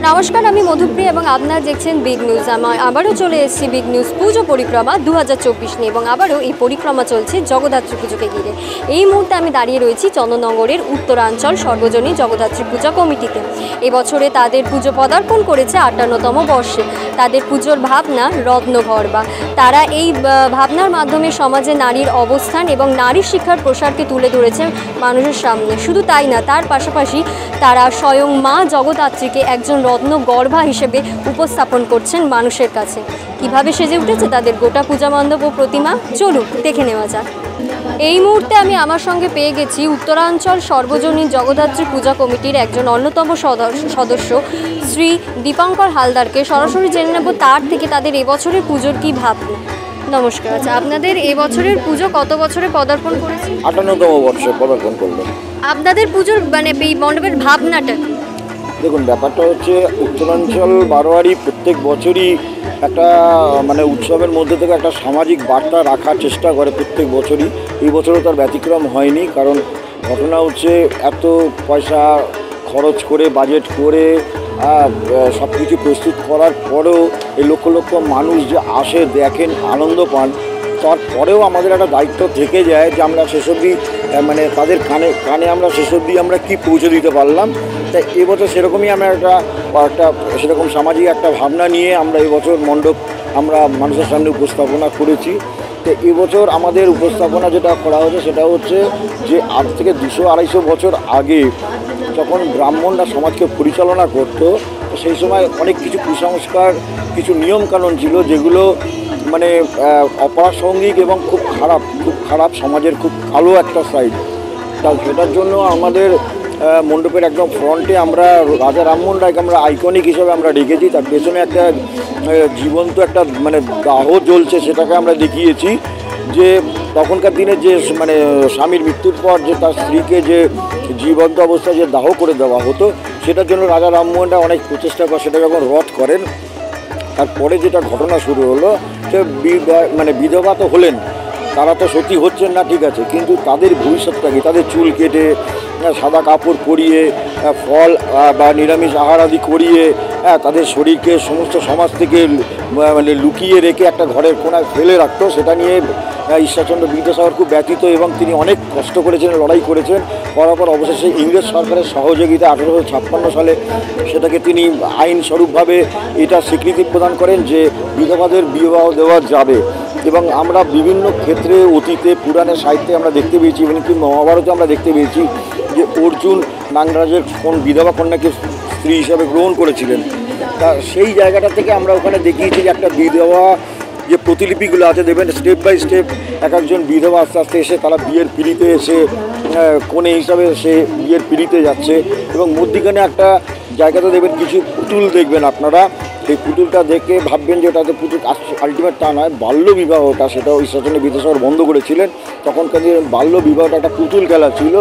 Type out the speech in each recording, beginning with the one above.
নমস্কার, আমি মধুপ্রিয়া এবং আপনারা দেখছেন বিগ নিউজ। আবারও চলে এসেছি বিগ নিউজ পুজো পরিক্রমা 2024 নিয়ে, এবং আবারও এই পরিক্রমা চলছে জগদ্ধাত্রী পুজোকে ঘিরে। এই মুহূর্তে আমি দাঁড়িয়ে রয়েছি চন্দননগরের উত্তরাঞ্চল সর্বজনীন জগদ্ধাত্রী পূজা কমিটিতে। এবছরে তাদের পুজো পদার্পণ করেছে 58তম বর্ষে। তাদের পুজোর ভাবনা রত্নগর্বা। তারা এই ভাবনার মাধ্যমে সমাজে নারীর অবস্থান এবং নারী শিক্ষার প্রসারকে তুলে ধরেছে মানুষের সামনে। শুধু তাই না, তার পাশাপাশি তারা স্বয়ং মা জগদ্ধাত্রীকে একজন রত্নগর্ভা হিসেবে উপস্থাপন করছেন মানুষের কাছে। কিভাবে সেজে উঠেছে তাদের গোটা পূজা মণ্ডপ ও প্রতিমা, চলুন দেখে নেওয়া যাক। এই মুহূর্তে আমি আমার সঙ্গে পেয়ে গেছি উত্তরাঞ্চল সর্বজনীন জগদ্ধাত্রী পূজা কমিটির একজন অন্যতম সদস্য শ্রী দীপঙ্কর হালদারকে। সরাসরি জেনে নেব তার থেকে তাদের এবছরের পুজোর কী ভাবনা। নমস্কার। আচ্ছা, আপনাদের এবছরের পুজো কত বছরে পদার্পণ করেছে? 58তম বর্ষে পদার্পণ করলো। আপনাদের পুজোর এই মণ্ডপের ভাবনাটা কি? দেখুন, ব্যাপারটা হচ্ছে উত্তরাঞ্চল বারোয়ারি প্রত্যেক বছরই একটা উৎসবের মধ্যে থেকে একটা সামাজিক বার্তা রাখার চেষ্টা করে প্রত্যেক বছরই। এই বছরও তার ব্যতিক্রম হয়নি। কারণ ঘটনা হচ্ছে এত পয়সা খরচ করে বাজেট করে সব কিছু প্রস্তুত করার পরেও এই লক্ষ লক্ষ মানুষ যে আসে, দেখেন, আনন্দ পান, তারপরেও আমাদের একটা দায়িত্ব থেকে যায় যে আমরা শেষ অবধি তাদের কানে কানে আমরা শেষ অবধি আমরা কী পৌঁছে দিতে পারলাম। তাই এবছর সেরকমই আমরা একটা সেরকম সামাজিক একটা ভাবনা নিয়ে আমরা এবছর মণ্ডপ আমরা মানুষের সামনে উপস্থাপনা করেছি। তো এবছর আমাদের উপস্থাপনা যেটা করা হয়েছে সেটা হচ্ছে যে আজ থেকে 200-250 বছর আগে যখন ব্রাহ্মণরা সমাজকে পরিচালনা করতো, সেই সময় অনেক কিছু কুসংস্কার, কিছু নিয়মকানুন ছিল যেগুলো অপ্রাসঙ্গিক এবং খুব খারাপ সমাজের খুব কালো একটা সাইড। তা সেটার জন্য আমাদের মণ্ডপের একদম ফ্রন্টে আমরা রাজা রামমোহন রায়কে আমরা আইকনিক হিসেবে আমরা রেখেছি। তার পেছনে একটা জীবন্ত একটা দাহ জ্বলছে, সেটাকে আমরা দেখিয়েছি যে তখনকার দিনে যে স্বামীর মৃত্যুর পর যে তার স্ত্রীকে যে জীবন্ত অবস্থায় যে দাহ করে দেওয়া হতো, সেটার জন্য রাজা রামমোহন রায় অনেক প্রচেষ্টা করে সেটা যখন রদ করেন, তারপরে যেটা ঘটনা শুরু হলো, সে বিধবা তো হলেন, তারা তো সত্যি হচ্ছেন না, ঠিক আছে, কিন্তু তাদের ভবিষ্যৎটা কি? তাদের চুল কেটে সাদা কাপড় পরিয়ে ফল বা নিরামিষ আহার আদি করিয়ে তাদের শরীরকে সমস্ত সমাজ থেকে লুকিয়ে রেখে একটা ঘরের কোনায় ফেলে রাখতো। সেটা নিয়ে ঈশ্বরচন্দ্র বিদ্যাসাগর খুব ব্যথিত এবং তিনি অনেক কষ্ট করেছেন, লড়াই করেছেন। করার পর অবশেষে ইংরেজ সরকারের সহযোগিতা 1856 সালে সেটাকে তিনি আইনস্বরূপভাবে এটা স্বীকৃতি প্রদান করেন যে বিধবাদের বিবাহ দেওয়া যাবে। এবং আমরা বিভিন্ন ক্ষেত্রে অতীতে পুরাণের সাহিত্যে আমরা দেখতে পেয়েছি, এমনকি মহাভারতে আমরা দেখতে পেয়েছি যে অর্জুন নাগরাজের কোন বিধবা কন্যাকে স্ত্রী হিসাবে গ্রহণ করেছিলেন। তা সেই জায়গাটা থেকে আমরা ওখানে দেখিয়েছি যে একটা বিধবা যে প্রতিলিপিগুলো আছে, দেখবেন স্টেপ বাই স্টেপ একজন বিধবা আস্তে আস্তে এসে তারা বিয়ের পিঁড়িতে এসে কনে হিসাবে সে বিয়ের পিঁড়িতে যাচ্ছে। এবং মধ্যিখানে একটা জায়গাতে দেখবেন কিছু পুতুল দেখবেন আপনারা, সেই পুতুলটা দেখে ভাববেন যে ওটাতে পুতুল, আলটিমেট তা নয়, বাল্য বিবাহটা সেটাও ঈশ্বরচন্দ্র বিদ্যাসাগর বন্ধ করেছিলেন। তখনকার দিনে বাল্য বিবাহটা একটা পুতুল খেলা ছিল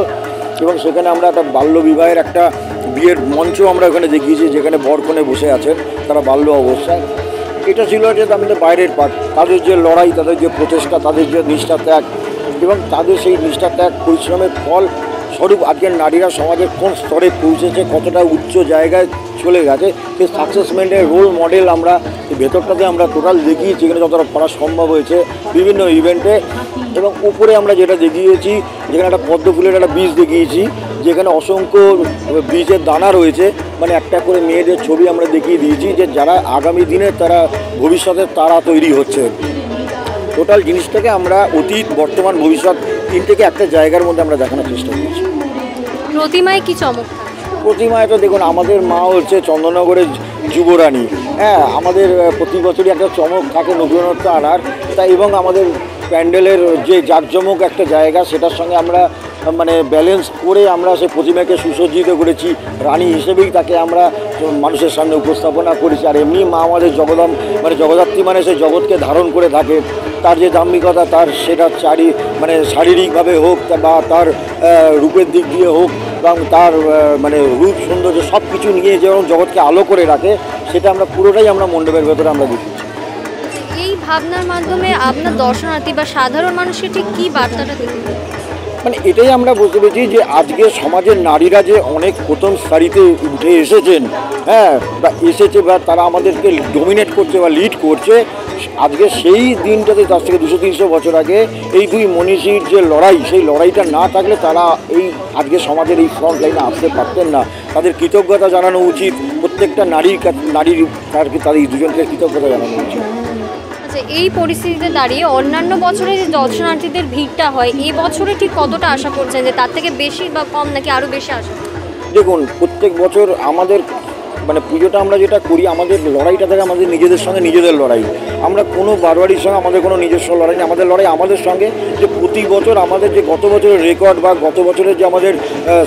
এবং সেখানে আমরা একটা বাল্য বিবাহের একটা বিয়ের মঞ্চ আমরা ওখানে দেখিয়েছি, যেখানে বর কনে বসে আছেন তারা বাল্য অবস্থায়। এটা ছিল যে আমাদের বাইরের পার্ট, তাদের যে লড়াই, তাদের যে প্রচেষ্টা, তাদের যে নিষ্ঠা ত্যাগ এবং তাদের সেই নিষ্ঠা ত্যাগ পরিশ্রমের ফল স্বরূপ আজকের নারীরা সমাজের কোন স্তরে পৌঁছেছে, কতটা উচ্চ জায়গায় চলে গেছে, সেই সাকসেসমেন্টের রোল মডেল আমরা ভেতরটাতে আমরা টোটাল দেখিয়েছি, এখানে যতটা করা সম্ভব হয়েছে বিভিন্ন ইভেন্টে। এবং উপরে আমরা যেটা দেখিয়েছি, যেখানে একটা পদ্ম ফুলের একটা বীজ দেখিয়েছি, যেখানে অসংখ্য বীজের দানা রয়েছে, একটা করে মেয়েদের ছবি আমরা দেখিয়ে দিয়েছি যে যারা আগামী দিনে তারা ভবিষ্যতে তারা তৈরি হচ্ছে। টোটাল জিনিসটাকে আমরা অতীত, বর্তমান, ভবিষ্যৎ তিনটেকে একটা জায়গার মধ্যে আমরা দেখানোর চেষ্টা করছি। প্রতিমায় কি চমক? প্রতিমায় তো দেখুন, আমাদের মা হচ্ছে চন্দননগরের যুবরানী। আমাদের প্রতি বছরই একটা চমক থাকে নতুনত্ব আনার, তাই এবং আমাদের প্যান্ডেলের যে জাঁকজমক একটা জায়গা, সেটার সঙ্গে আমরা ব্যালেন্স করে আমরা সেই প্রতিমাকে সুসজ্জিত করেছি। রানী হিসেবেই তাকে আমরা মানুষের সামনে উপস্থাপনা করেছি। আর এমনি মা আমাদের জগদ্ধাত্রী সেই জগৎকে ধারণ করে থাকে। তার যে দাম্ভিকতা, তার সেটা শারীরিকভাবে হোক বা তার রূপের দিক দিয়ে হোক, এবং তার রূপ সৌন্দর্য সব কিছু নিয়ে যেমন জগৎকে আলো করে রাখে, সেটা আমরা পুরোটাই আমরা মণ্ডপের ভেতরে আমরা দেখি। এই ভাবনার মাধ্যমে আপনার দর্শনার্থী বা সাধারণ মানুষের ঠিক কী বার্তাটা দিতে? মানে এটাই আমরা বলতে পেরেছি যে আজকে সমাজের নারীরা যে অনেক প্রথম সারিতে উঠে এসেছেন, হ্যাঁ, বা এসেছে বা তারা আমাদেরকে ডোমিনেট করছে বা লিড করছে, আজকে সেই দিনটাতে তার থেকে 200-300 বছর আগে এই দুই মনীষীর যে লড়াই, সেই লড়াইটা না থাকলে তারা এই আজকে সমাজের এই ফ্রন্ট লাইনে আসতে পারতেন না। তাদের কৃতজ্ঞতা জানানো উচিত, প্রত্যেকটা নারীর তাদের এই দুজনকে কৃতজ্ঞতা জানানো উচিত। আচ্ছা, এই পরিস্থিতিতে দাঁড়িয়ে অন্যান্য বছরে যে দর্শনার্থীদের ভিড়টা হয়, এই বছরে ঠিক কতটা আশা করছেন, যে তার থেকে বেশি বা কম নাকি আরও বেশি আশা? দেখুন, প্রত্যেক বছর আমাদের মানে পুজোটা আমরা যেটা করি, আমাদের লড়াইটা থাকে আমাদের নিজেদের সঙ্গে নিজেদের লড়াই। আমরা কোনো বারবারির সঙ্গে আমাদের কোনো নিজস্ব লড়াই নেই, আমাদের লড়াই আমাদের সঙ্গে। যে প্রতি বছর আমাদের যে গত বছরের রেকর্ড বা গত বছরের যে আমাদের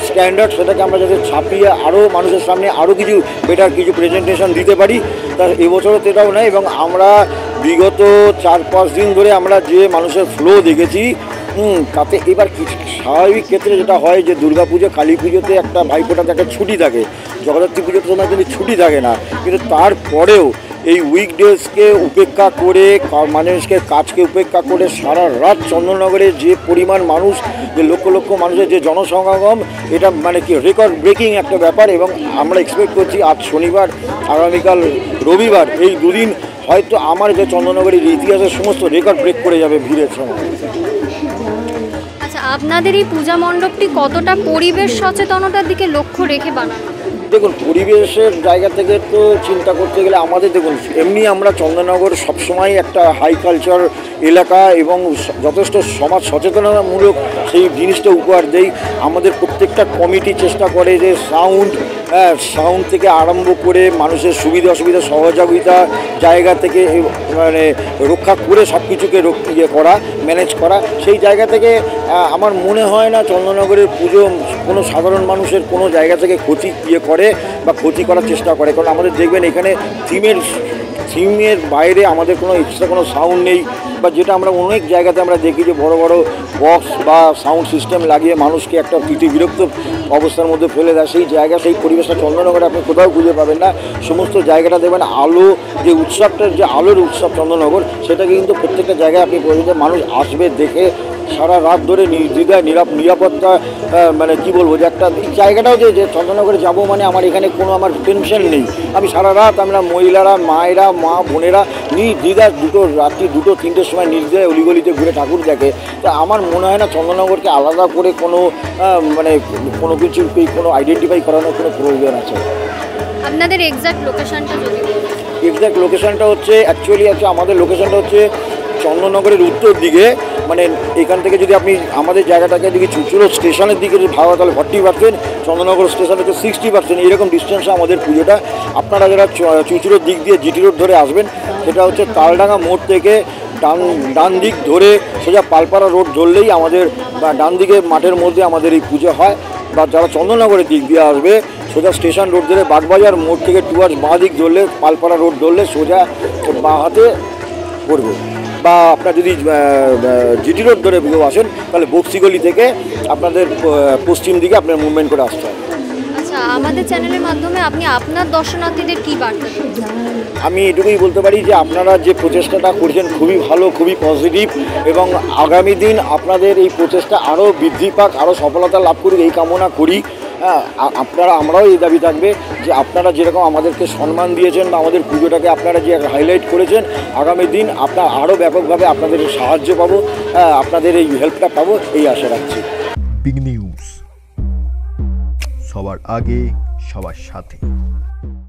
স্ট্যান্ডার্ড, সেটাকে আমরা যাতে ছাপিয়ে আরও মানুষের সামনে আরও কিছু বেটার কিছু প্রেজেন্টেশন দিতে পারি, তার এবছরও সেটাও নেই। এবং আমরা বিগত 4-5 দিন ধরে আমরা যে মানুষের ফ্লো দেখেছি, তাতে এবার কিছু স্বাভাবিক ক্ষেত্রে যেটা হয় যে দুর্গা পুজো, কালী পুজোতে একটা ভাইফোঁটাতে একটা ছুটি থাকে, জগদ্ধাত্রী পুজোর সময় কিন্তু ছুটি থাকে না। কিন্তু তারপরেও এই উইকডেজকে উপেক্ষা করে, মানুষকে কাজকে উপেক্ষা করে সারা রাত চন্দননগরে যে পরিমাণ মানুষ, যে লক্ষ লক্ষ মানুষের যে জনসমাগম, এটা মানে কি রেকর্ড ব্রেকিং একটা ব্যাপার। এবং আমরা এক্সপেক্ট করছি আজ শনিবার, আগামীকাল রবিবার, এই দুদিন হয়তো আমার যে চন্দননগরের ইতিহাসের সমস্ত রেকর্ড ব্রেক করে যাবে ভিড়ের সময়। আচ্ছা, আপনাদের এই পূজা মণ্ডপটি কতটা পরিবেশ সচেতনতার দিকে লক্ষ্য রেখে বানানো? দেখুন, পরিবেশের জায়গা থেকে তো চিন্তা করতে গেলে আমাদের, দেখুন, এমনি আমরা চন্দননগর সবসময় একটা হাই কালচার এলাকা এবং যথেষ্ট সমাজ সচেতনতামূলক সেই জিনিসটা উপহার দেই। আমাদের প্রত্যেকটা কমিটি চেষ্টা করে যে সাউন্ড থেকে আরম্ভ করে মানুষের সুবিধা অসুবিধা সহযোগিতা জায়গা থেকে মানে রক্ষা করে সব কিছুকে করা, ম্যানেজ করা। সেই জায়গা থেকে আমার মনে হয় না চন্দননগরের পুজো কোনো সাধারণ মানুষের কোনো জায়গা থেকে ক্ষতি করে বা ক্ষতি করার চেষ্টা করে। কারণ আমাদের দেখবেন এখানে থিমের বাইরে আমাদের কোনো এক্সট্রা কোনো সাউন্ড নেই, বা যেটা আমরা অনেক জায়গাতে আমরা দেখি যে বড় বড় বক্স বা সাউন্ড সিস্টেম লাগিয়ে মানুষকে একটা বিরক্ত অবস্থার মধ্যে ফেলে দেয়। সেই জায়গা, সেই পরিবেশটা চন্দননগরে আপনি কোথাও খুঁজে পাবেন না। সমস্ত জায়গাটা দেখবেন আলো, যে উৎসবটার যে আলোর উৎসব চন্দননগর, সেটাকে কিন্তু প্রত্যেকটা জায়গায় আপনি বলবেন মানুষ আসবে দেখে সারা রাত ধরে নির্দ্বিধায় নিরাপত্তা, মানে কি বলবো, যে একটা জায়গাটাও যে চন্দননগরে যাবো মানে আমার এখানে কোনো আমার টেনশন নেই। আমি সারা রাত, আমরা মহিলারা, মায়েরা, মা বোনেরা নির্দ্বিধায় রাত্রি 2-3টের সময় নির্দ্বিধায় অলিগলিতে ঘুরে ঠাকুর দেখে। তা আমার মনে হয় না চন্দননগরকে আলাদা করে কোনো মানে কোনো কিছু কোনো আইডেন্টিফাই করানোর কোনো প্রয়োজন আছে। আপনাদের এক্স্যাক্ট লোকেশনটা যদি বলেন? এক্স্যাক্ট লোকেশনটা হচ্ছে আমাদের লোকেশনটা হচ্ছে চন্দননগরের উত্তর দিকে। মানে এখান থেকে যদি আপনি আমাদের জায়গাটাকে যদি চুঁচুড়ো স্টেশনের দিকে যদি ভাবা, তাহলে 40%, চন্দননগর স্টেশন হচ্ছে 60%, এরকম ডিস্টেন্সে আমাদের পুজোটা। আপনারা যারা চুঁচুড়োর দিক দিয়ে জিটি রোড ধরে আসবেন, সেটা হচ্ছে তালডাঙ্গা মোড় থেকে ডান দিক ধরে সোজা পালপাড়া রোড ধরলেই আমাদের ডান দিকে মাঠের মধ্যে আমাদের এই পুজো হয়। বা যারা চন্দননগরের দিক দিয়ে আসবে, সোজা স্টেশন রোড ধরে বাগবাজার মোড় থেকে টুয়ার্ডস বাঁ দিক ধরলে, পালপাড়া রোড ধরলে সোজা বাঁ হাতে পড়বে। বা আপনার যদি জিটি রোড ধরে কেউ আসেন, তাহলে বক্সিগলি থেকে আপনাদের পশ্চিম দিকে আপনার মুভমেন্ট করে আসতে হবে। আচ্ছা, আমাদের চ্যানেলের মাধ্যমে আপনি আপনার দর্শনার্থীদের কী বার্তা দেবেন? আমি এটুকুই বলতে পারি যে আপনারা যে প্রচেষ্টাটা করছেন খুবই ভালো, খুবই পজিটিভ, এবং আগামী দিন আপনাদের এই প্রচেষ্টা আরও বৃদ্ধি পাক, আরও সফলতা লাভ করুক, এই কামনা করি। হ্যাঁ, আমরাও এই দাবি থাকবে যে আপনারা যেরকম আমাদেরকে সম্মান দিয়েছেন বা আমাদের পুজোটাকে আপনারা যে হাইলাইট করেছেন, আগামী দিন আপনার আরও ব্যাপকভাবে আপনাদের সাহায্য পাবো, আপনাদের এই হেল্পটা পাবো, এই আশা রাখছি। বিগ নিউজ, সবার আগে সবার সাথে।